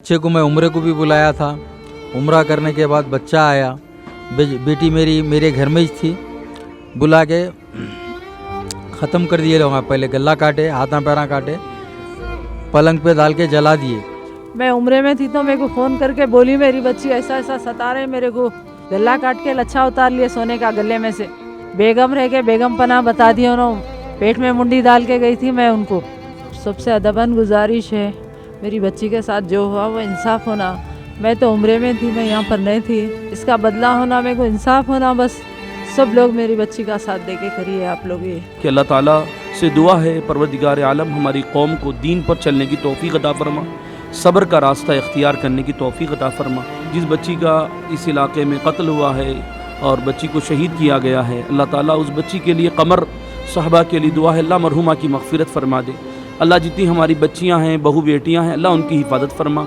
बच्चे को मैं उम्रे को भी बुलाया था। उम्रा करने के बाद बच्चा आया, बेटी मेरी मेरे घर में ही थी। बुला के ख़त्म कर दिए लोग। पहले गला काटे, हाथा पैरा काटे, पलंग पे डाल के जला दिए। मैं उम्रे में थी तो मेरे को फ़ोन करके बोली मेरी बच्ची ऐसा ऐसा सता रहे मेरे को। गला काट के लच्छा उतार लिए सोने का गले में से। बेगम रह के बेगम पना बता दिया उन्होंने। पेट में मुंडी डाल के गई थी मैं उनको। सबसे अदबन गुजारिश है मेरी बच्ची के साथ जो हुआ वो इंसाफ होना। मैं तो उम्रे में थी, मैं यहाँ पर नहीं थी। इसका बदला होना, मेरे को इंसाफ होना। बस सब लोग मेरी बच्ची का साथ दे के करिए आप लोग ये। कि अल्लाह ताला से दुआ है परवरदिगार आलम हमारी कौम को दीन पर चलने की तौफीक अता फरमा, सब्र का रास्ता इख्तियार करने की तौफीक अता फरमा। जिस बच्ची का इस इलाके में कत्ल हुआ है और बच्ची को शहीद किया गया है, अल्लाह ताला उस बच्ची के लिए कमर साहबा के लिए दुआ है, अल्लाह मरहुमा की मग़फ़िरत फरमा दे। अल्लाह जितनी हमारी बच्चियां हैं, बहू बेटियां हैं, अल्लाह उनकी हिफाजत फरमा।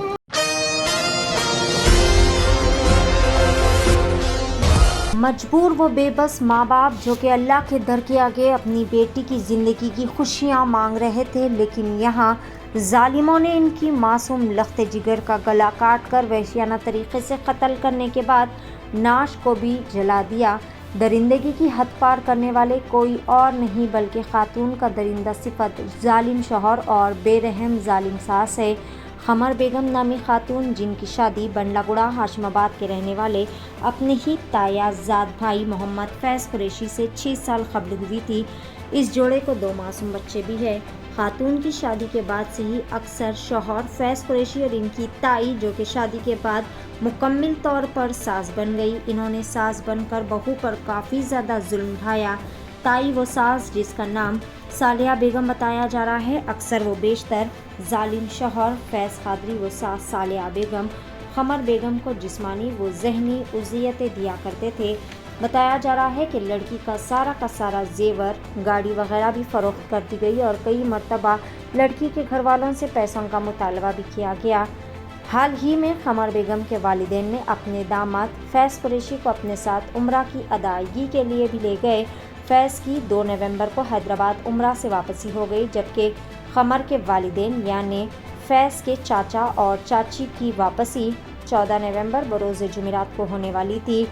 मजबूर व बेबस माँ बाप जो कि अल्लाह के दर के आगे अपनी बेटी की ज़िंदगी की खुशियाँ मांग रहे थे, लेकिन यहाँ जालिमों ने इनकी मासूम लख्ते जिगर का गला काट कर वहशियाना तरीक़े से कत्ल करने के बाद नाश को भी जला दिया। दरिंदगी की हद पार करने वाले कोई और नहीं बल्कि खातून का दरिंदा सिफत जालिम शौहर और बेरहम जालिम सास है। खमर बेगम नामी खातून, जिनकी शादी बंडलागुड़ा हाशिमाबाद के रहने वाले अपने ही तायाजाद भाई मोहम्मद फैज़ कुरैशी से 6 साल कबल हुई थी। इस जोड़े को 2 मासूम बच्चे भी हैं। खातून की शादी के बाद से ही अक्सर शौहर फैज़ कुरैशी और इनकी ताई, जो कि शादी के बाद मुकम्मल तौर पर सास बन गई, इन्होंने सास बनकर बहू पर काफ़ी ज़्यादा जुल्म ढाया। ताई वो सास, जिसका नाम सालिया बेगम बताया जा रहा है, अक्सर वो बेशतर जालिम शौहर फैज़ कादरी वो सास सालिया बेगम खमर बेगम को जिस्मानी व ज़हनी उज़ियतें दिया करते थे। बताया जा रहा है कि लड़की का सारा जेवर, गाड़ी वगैरह भी फ़रोख्त कर दी गई और कई मरतबा लड़की के घर वालों से पैसों का मुतालबा भी किया गया। हाल ही में खमर बेगम के वालिदैन ने अपने दामाद फैज़ कुरैशी को अपने साथ उम्रा की अदायगी के लिए भी ले गए। फैज़ की 2 नवंबर को हैदराबाद उम्रा से वापसी हो गई, जबकि खमर के वालिदैन यानी फैज़ के चाचा और चाची की वापसी 14 नवंबर बरोज़ जुमेरात को होने वाली थी।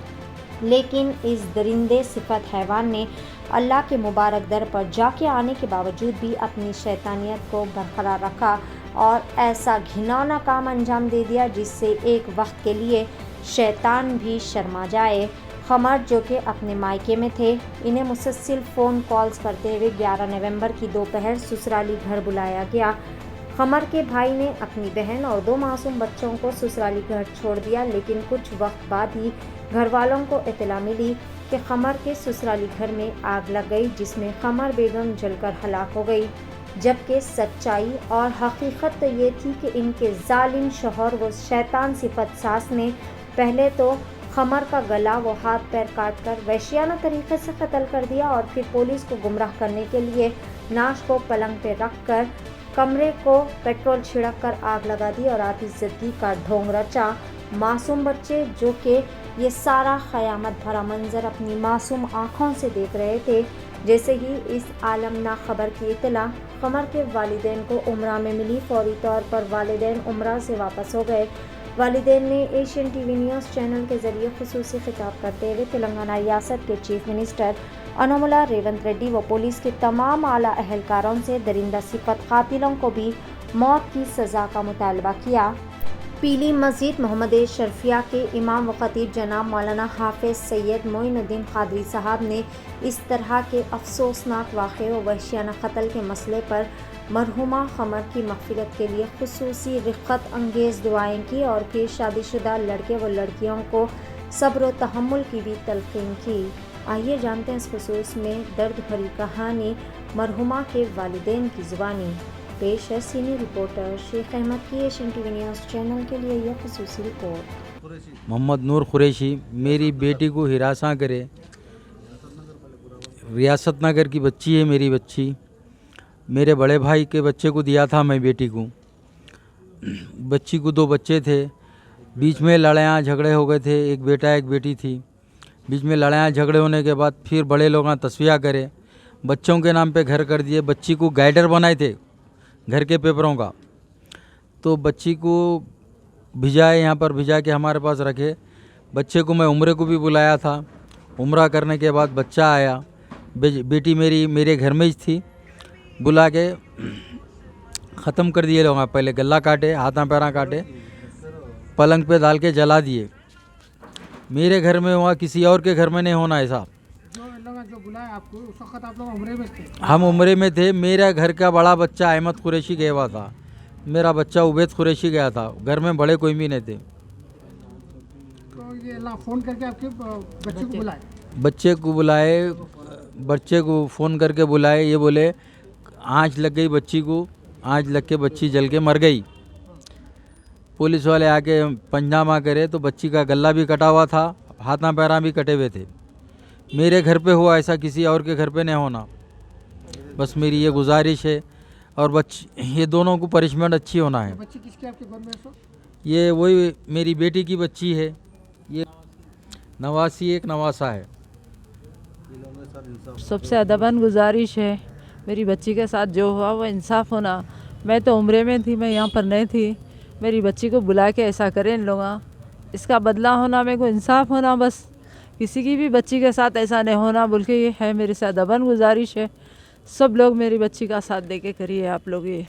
लेकिन इस दरिंदे सिफत हैवान ने अल्लाह के मुबारक दर पर जाके आने के बावजूद भी अपनी शैतानियत को बरकरार रखा और ऐसा घिनौना काम अंजाम दे दिया जिससे एक वक्त के लिए शैतान भी शर्मा जाए। खमर, जो कि अपने मायके में थे, इन्हें मुसलसल फ़ोन कॉल्स करते हुए 11 नवंबर की दोपहर ससुराली घर बुलाया गया। खमर के भाई ने अपनी बहन और 2 मासूम बच्चों को ससुराली घर छोड़ दिया, लेकिन कुछ वक्त बाद ही घर वालों को इत्तला मिली कि खमर के ससुराली घर में आग लग गई, जिसमें खमर बेगम जलकर हलाक हो गई। जबकि सच्चाई और हकीकत तो ये थी कि इनके जालिम शौहर व शैतान सिफत सास ने पहले तो खमर का गला व हाथ पैर काट कर वहशियाना तरीक़े से कत्ल कर दिया और फिर पुलिस को गुमराह करने के लिए नाश को पलंग पर रख कर कमरे को पेट्रोल छिड़क कर आग लगा दी और आतिशज़दगी का ढोंग रचा। मासूम बच्चे, जो कि ये सारा क़यामत भरा मंजर अपनी मासूम आँखों से देख रहे थे, जैसे ही इस आलमना खबर की इत्तला खमर के वालिदैन को उम्रा में मिली, फौरी तौर पर वालिदैन उम्रा से वापस हो गए। वालिदैन ने एशियन टीवी न्यूज़ चैनल के ज़रिए खुसूसी खिताब करते हुए तेलंगाना रियासत के चीफ मिनिस्टर अनुमुला रेवंत रेड्डी व पुलिस के तमाम आला अहलकारों से दरिंदा सिफत कातिलों को भी मौत की सज़ा का मुतालबा किया। पीली मस्जिद मोहम्मद शरफिया के इमाम व खतीब जनाब मौलाना हाफिज़ सैयद मोइनुद्दीन कादरी साहब ने इस तरह के अफसोसनाक वाक़े व वहशियाना कत्ल के मसले पर मरहुमा खमर की मग़फ़िरत के लिए खुसूसी रिक़्क़त अंगेज़ दुआएं की और फिर शादीशुदा लड़के व लड़कियों को सब्र व तहम्मुल की भी तलक़ीन की। आइए जानते हैं इस खुसूस में दर्द भरी कहानी मरहुमा के वालिदैन की ज़ुबानी। पेश है सीनियर रिपोर्टर शेख अहमद की एशियन टीवी न्यूज़ चैनल के लिए यह खुसूसी रिपोर्ट। मोहम्मद नूर कुरैशी मेरी बेटी को हिरासा करे। रियासत नगर की बच्ची है मेरी बच्ची। मेरे बड़े भाई के बच्चे को दिया था मैं बेटी को। बच्ची को 2 बच्चे थे, बीच में लड़ाइयाँ झगड़े हो गए थे। एक बेटा एक बेटी थी। बीच में लड़ाइयाँ झगड़े होने के बाद फिर बड़े लोग तस्वीर करे, बच्चों के नाम पे घर कर दिए। बच्ची को गाइडर बनाए थे घर के पेपरों का। तो बच्ची को भिजाए, यहाँ पर भिजा के हमारे पास रखे। बच्चे को मैं उम्रे को भी बुलाया था। उम्रा करने के बाद बच्चा आया। बेटी मेरी मेरे घर में ही थी। बुला के ख़त्म कर दिए लोग। पहले गला काटे, हाथा पैरा काटे, पलंग पे डाल के जला दिए। मेरे घर में हुआ, किसी और के घर में नहीं होना ऐसा। जो बुलाया आपको उस वक्त आप लोग उम्रे में थे? हम उम्रे में थे। मेरा घर का बड़ा बच्चा अहमद कुरैशी गया हुआ था। मेरा बच्चा उबैद कुरैशी गया था। घर में बड़े कोई भी नहीं थे। तो ये अल्लाह फ़ोन करके आपके बच्चे को बुलाए? बच्चे को फ़ोन करके बुलाए। ये बोले आँच लग गई बच्ची को, आँच लग के बच्ची जल के मर गई। पुलिस वाले आके पंचनामा करे तो बच्ची का गला भी कटा हुआ था, हाथा पैरा भी कटे हुए थे। मेरे घर पे हुआ ऐसा, किसी और के घर पे नहीं होना। बस मेरी ये गुजारिश है। और ये दोनों को पनिशमेंट अच्छी होना है। बच्ची किसकी आपके घर में? सो ये वही मेरी बेटी की बच्ची है। ये नवासी एक नवासा है। सबसे अदबन गुजारिश है, मेरी बच्ची के साथ जो हुआ वो इंसाफ होना। मैं तो उम्रे में थी, मैं यहाँ पर नहीं थी। मेरी बच्ची को बुला के ऐसा करें इन लोग, इसका बदला होना, मेरे को इंसाफ होना। बस किसी की भी बच्ची के साथ ऐसा नहीं होना बोल के ये है मेरे से अदबन गुजारिश है। सब लोग मेरी बच्ची का साथ दे के करिए आप लोग। ये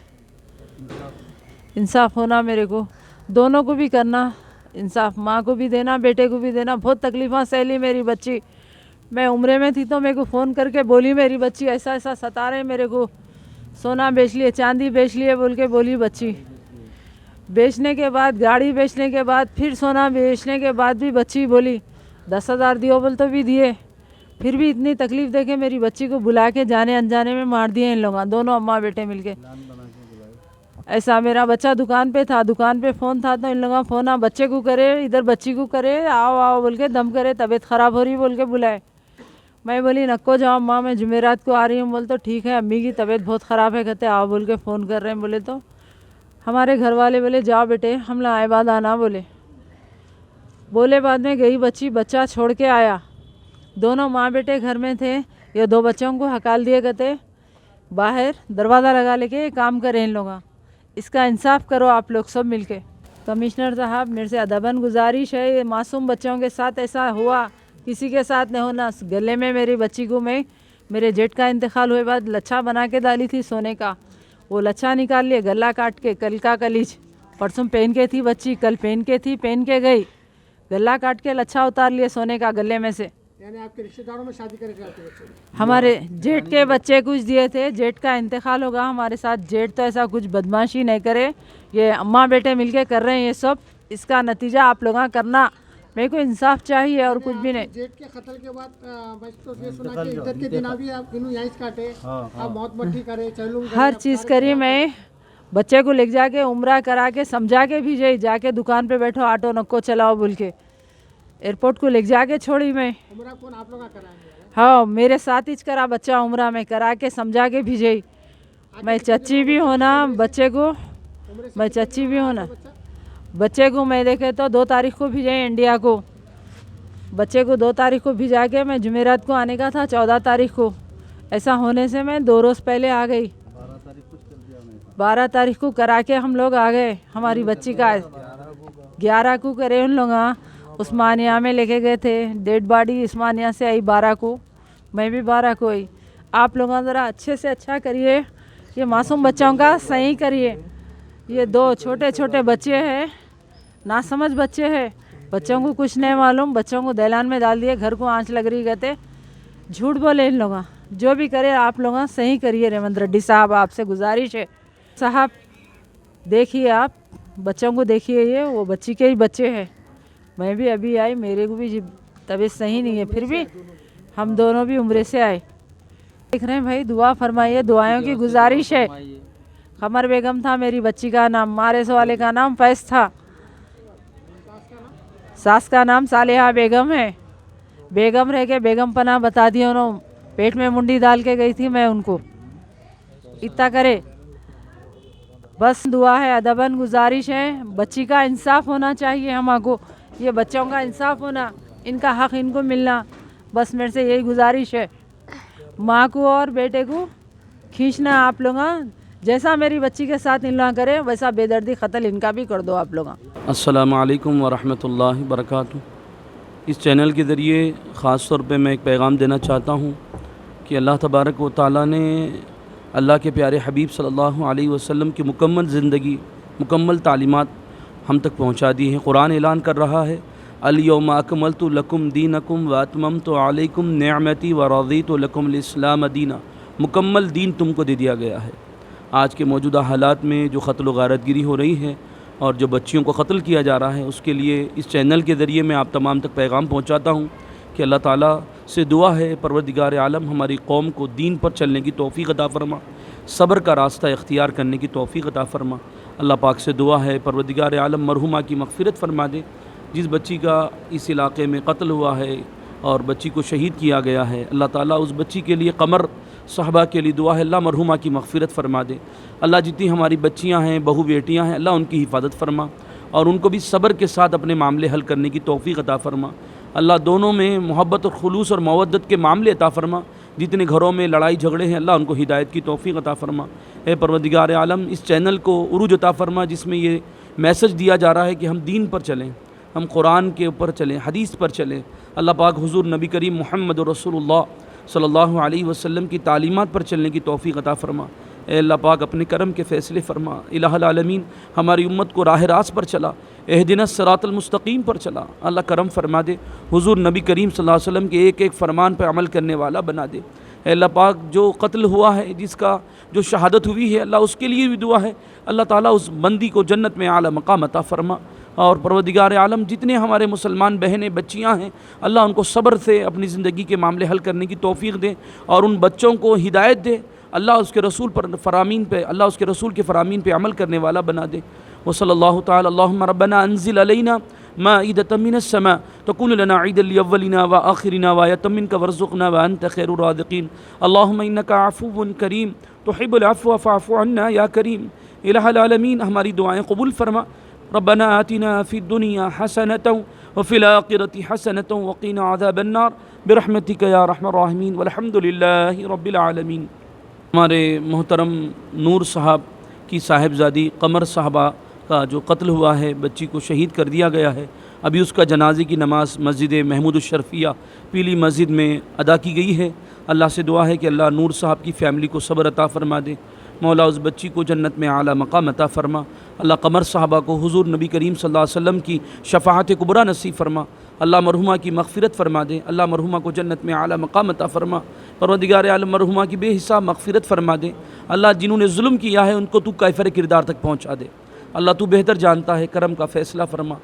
इंसाफ होना, मेरे को दोनों को भी करना इंसाफ, माँ को भी देना, बेटे को भी देना। बहुत तकलीफ़ें सहली मेरी बच्ची। मैं उम्रे में थी तो मेरे को फ़ोन करके बोली मेरी बच्ची ऐसा ऐसा सता रहे मेरे को, सोना बेच लिए, चांदी बेच लिए बोल के बोली बच्ची। बेचने के बाद, गाड़ी बेचने के बाद, फिर सोना बेचने के बाद भी बच्ची बोली 10,000 दियो बोल तो भी दिए। फिर भी इतनी तकलीफ़ देके मेरी बच्ची को बुला के जाने अनजाने में मार दिए इन लोग, दोनों अम्मा बेटे मिलके। ऐसा मेरा बच्चा दुकान पे था, दुकान पे फ़ोन था तो इन लोगों फ़ोन आ बच्चे को करे, इधर बच्ची को करे, आओ आओ बोल के दम करे, तबीयत ख़राब हो रही बोल के बुलाए। मैं बोली नको जाओ अम्मा, मैं जुमेरात को आ रही हूँ। बोल तो ठीक है, अम्मी की तबीयत बहुत ख़राब है, कहते आओ बोल के फ़ोन कर रहे हैं। बोले तो हमारे घर वाले बोले जाओ बेटे हम लोग आए बाद आना बोले बाद में गई बच्ची, बच्चा छोड़ के आया। दोनों माँ बेटे घर में थे। ये 2 बच्चों को हकाल दिए कहते बाहर दरवाज़ा लगा लेके काम करें इन लोग, इसका इंसाफ करो आप लोग सब मिलके। कमिश्नर साहब मेरे से अदबन गुजारिश है, ये मासूम बच्चों के साथ ऐसा हुआ, किसी के साथ नहीं होना। गले में मेरी बच्ची को मैं मेरे जेठ का इंतकाल हुए बाद लच्छा बना के डाली थी सोने का, वो लच्छा निकाल लिए, गला काट के, कल का कलीज। परसों पहन के थी बच्ची, कल पहन के थी, पहन के गई, गला काट के लच्छा उतार लिए सोने का गले में से। यानी आपके रिश्तेदारों में शादी करे थे आपके बच्चे? हमारे जेठ के बच्चे कुछ दिए थे, जेठ का इंतकाल होगा हमारे साथ। जेठ तो ऐसा कुछ बदमाशी नहीं करे, ये अम्मा बेटे मिलके कर रहे हैं ये सब। इसका नतीजा आप लोग करना, मेरे को इंसाफ चाहिए और कुछ भी नहीं। जेठ के कत्ल के बाद बस तो ये सुना कि इज्जत के दिन भी आप इन्हों यहीं काटे, आप मौत मट्टी करे, चलूं हर चीज़ करी। मैं बच्चे को ले जाके उम्रा करा के समझा के भी जाके दुकान पे बैठो, ऑटो नको चलाओ बोल के, एयरपोर्ट को ले जाके छोड़ी मैं। उम्रा कौन आप लोग कराएंगे? हाँ मेरे साथ ही करा बच्चा उम्रा में, करा के समझा के भेजी। मैं चच्ची भी होना बच्चे को, मैं चच्ची भी होना बच्चे को। मैं देखे तो 2 तारीख को भेजे इंडिया को, बच्चे को 2 तारीख को भिजा के मैं जुमेरात को आने का था 14 तारीख को। ऐसा होने से मैं 2 रोज़ पहले आ गई। 12 तारीख को करा के हम लोग आ गए। हमारी बच्ची का 11 को करे उन लोग, उस्मानिया में लेके गए थे। डेड बॉडी उस्मानिया से आई 12 को, मैं भी 12 को आई। आप लोग ज़रा अच्छे से अच्छा करिए, ये मासूम बच्चों का सही करिए। ये 2 छोटे छोटे बच्चे हैं, नासमझ बच्चे हैं, बच्चों को कुछ नहीं मालूम, बच्चों को दैलान में डाल दिए, घर को आँच लग रही कहते। झूठ बोले इन लोग, जो भी करे आप लोग सही करिए। रेवंत रेड्डी साहब आपसे गुजारिश है, साहब देखिए आप बच्चों को देखिए, ये वो बच्ची के ही बच्चे हैं। मैं भी अभी आई, मेरे को भी तबीयत सही नहीं है, फिर भी हम दोनों भी उम्रे से आए। देख रहे हैं भाई, दुआ फरमाइए, दुआओं की गुजारिश है। कमर बेगम था मेरी बच्ची का नाम, मारेस वाले का नाम फैज था, सास का नाम सालेहा बेगम है। बेगम रह के बेगम पना बता दिया उन्होंने, पेट में मुंडी डाल के गई थी मैं उनको। इतना करे बस, दुआ है, अदबन गुजारिश है, बच्ची का इंसाफ होना चाहिए हमको, ये बच्चों का इंसाफ होना, इनका हक इनको मिलना, बस मेरे से यही गुजारिश है। माँ को और बेटे को खींचना आप लोग, जैसा मेरी बच्ची के साथ इन लोग करे वैसा बेदर्दी कत्ल इनका भी कर दो आप लोग। अस्सलामु अलैकुम वरहमतुल्लाहि वबरकातुहू। इस चैनल के ज़रिए ख़ास तौर पे मैं एक पैगाम देना चाहता हूँ कि अल्लाह तबारक व तआला ने अल्लाह के प्यारे हबीब सल्लल्लाहु अलैहि वसल्लम की मुकम्मल ज़िंदगी, मुकम्मल तालीमात हम तक पहुँचा दी हैं। कुरान ऐलान कर रहा है, अल-यौमा अकमलतु लकुम दीनकुम व अतममतु अलैकुम निअमती व रज़ीतु लकुमुल इस्लाम दीना। मुकम्मल दीन तुमको दे दिया गया है। आज के मौजूदा हालात में जो क़त्ल व गारतगिरी हो रही है और जो बच्चियों को क़त्ल किया जा रहा है, उसके लिए इस चैनल के ज़रिए मैं आप तमाम तक पैगाम पहुँचाता हूँ कि अल्लाह ताला से दुआ है, परवरदिगार आलम हमारी कौम को दीन पर चलने की तौफ़ीक़ अता फ़रमा, सब्र का रास्ता इख्तियार करने की तौफ़ीक़ अता फ़रमा। अल्लाह पाक से दुआ है, परवरदिगार आलम मरहुमा की मग़फ़िरत फ़रमा दे। जिस बच्ची का इस इलाक़े में कत्ल हुआ है और बच्ची को शहीद किया गया है, अल्लाह ताला उस बच्ची के लिए कमर साहबा के लिए दुआ है, अल्लाह मरहुमा की मग़फ़िरत फ़रमा दे। अल्लाह जितनी हमारी बच्चियां हैं, बहू बेटियां हैं, अल्लाह उनकी हिफाजत फ़रमा और उनको भी सब्र के साथ अपने मामले हल करने की तौफ़ीक़ अता फ़रमा। अल्लाह दोनों में मोहब्बत और खुलूस और मवद्दत के मामले अता फ़रमा। जितने घरों में लड़ाई झगड़े हैं, अल्लाह उनको हिदायत की तौफ़ीक़ अता फ़रमा। ए परवरदिगार आलम, इस चैनल को उरूज अता फ़रमा जिसमें ये मैसेज दिया जा रहा है कि हम दीन पर चलें, हम कुरान के ऊपर चलें, हदीस पर चलें। अल्लाह पाक हुज़ूर नबी करीम मुहम्मद रसूलुल्लाह सल्लल्लाहु अलैहि वसल्लम की तालीमात पर चलने की तौफ़ीक़ अता फ़रमा। ए अल्लाह पाक अपने करम के फ़ैसले फ़रमा। इलाहुल आलमीन हमारी उम्मत को राह रास्त पर चला, एहदिनस सिरातल मुस्तकीम पर चला। अल्लाह करम फ़रमा दे, हुज़ूर नबी करीम सल्लल्लाहु अलैहि वसल्लम के एक एक फ़रमान पर अमल करने वाला बना दे। ए अल्लाह पाक जो कत्ल हुआ है, जिसका जो शहादत हुई है, अल्लाह उसके लिए भी दुआ है, अल्लाह ताला उस बंदी को जन्नत में आला मकाम अता फ़रमा। और परवरदिगार आलम जितने हमारे मुसलमान बहनें बच्चियां हैं, अल्लाह उनको सब्र से अपनी ज़िंदगी के मामले हल करने की तौफ़ीक़ दे और उन बच्चों को हिदायत दे। अल्लाह उसके रसूल पर फ़रामीन पे, अल्लाह उसके रसूल के फ़रामीन पे अमल करने वाला बना दे। व सल्लल्लाहु तआला अल्लाहुम्मा रब्बना अंज़िल अलैना माइदतम मिनस समा तकूनु लना ईदल लिअव्वलिना व आखिरिना व आयतम मिनका वरज़ुक़ना व अंत खैरुर राज़िक़ीन। अल्लाहुम्मा इन्नका अफ़ुव्वुन करीम तुहिब्बुल अफ़्व फ़अफ़ु अन्ना या करीम। इलाहुल आलमीन हमारी दुआएँ कबूल फ़रमा। रब्बना आतिना फ़िद दुनिया हसनतन व फ़िल आखिरति हसनतन व क़िना अज़ाबन्नार बिरहमतिका या अरहमर राहिमीन वल्हम्दुलिल्लाहि रब्बिल आलमीन। हमारे मोहतरम नूर साहब की साहिबजादी कमर साहबा का जो कत्ल हुआ है, बच्ची को शहीद कर दिया गया है, अभी उसका जनाजे की नमाज़ मस्जिद महमूदुश्शरफ़िया पीली मस्जिद में अदा की गई है। अल्लाह से दुआ है कि अल्लाह नूर साहब की फ़ैमिली को सब्र अता फ़रमा दे। मौला उस बच्ची को जन्नत में आला मकाम अता फ़रमा। अल्लाह कमर साहबा को हुज़ूर नबी करीम सल्लल्लाहु अलैहि वसल्लम की शफ़ाअत कुबरा नसीब फ़रमा। अल्लाह मरहुमा की मग़फ़िरत फ़रमा दे। अल्लाह मरहुमा को जन्नत में आला मकाम अता फ़रमा। परवरदिगार आलम मरहुमा की बेहिसाब मग़फ़िरत फ़रमा दे। अल्लाह जिन्होंने जुल्म किया है उनको तू कैफ़र किरदार तक पहुँचा दे। अल्लाह तू बेहतर जानता है, करम का फ़ैसला फ़रमा।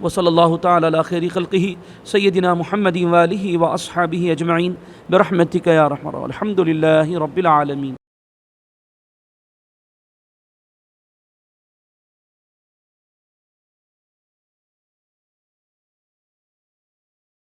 व सल्लल्लाहु तआला अला खैरि ख़ल्क़िही सय्यदिना मुहम्मदिन व आलिही व अस्हाबिही अजमईन बिरहमतिका या रहमान। अल्हम्दुलिल्लाहि रब्बिल आलमीन।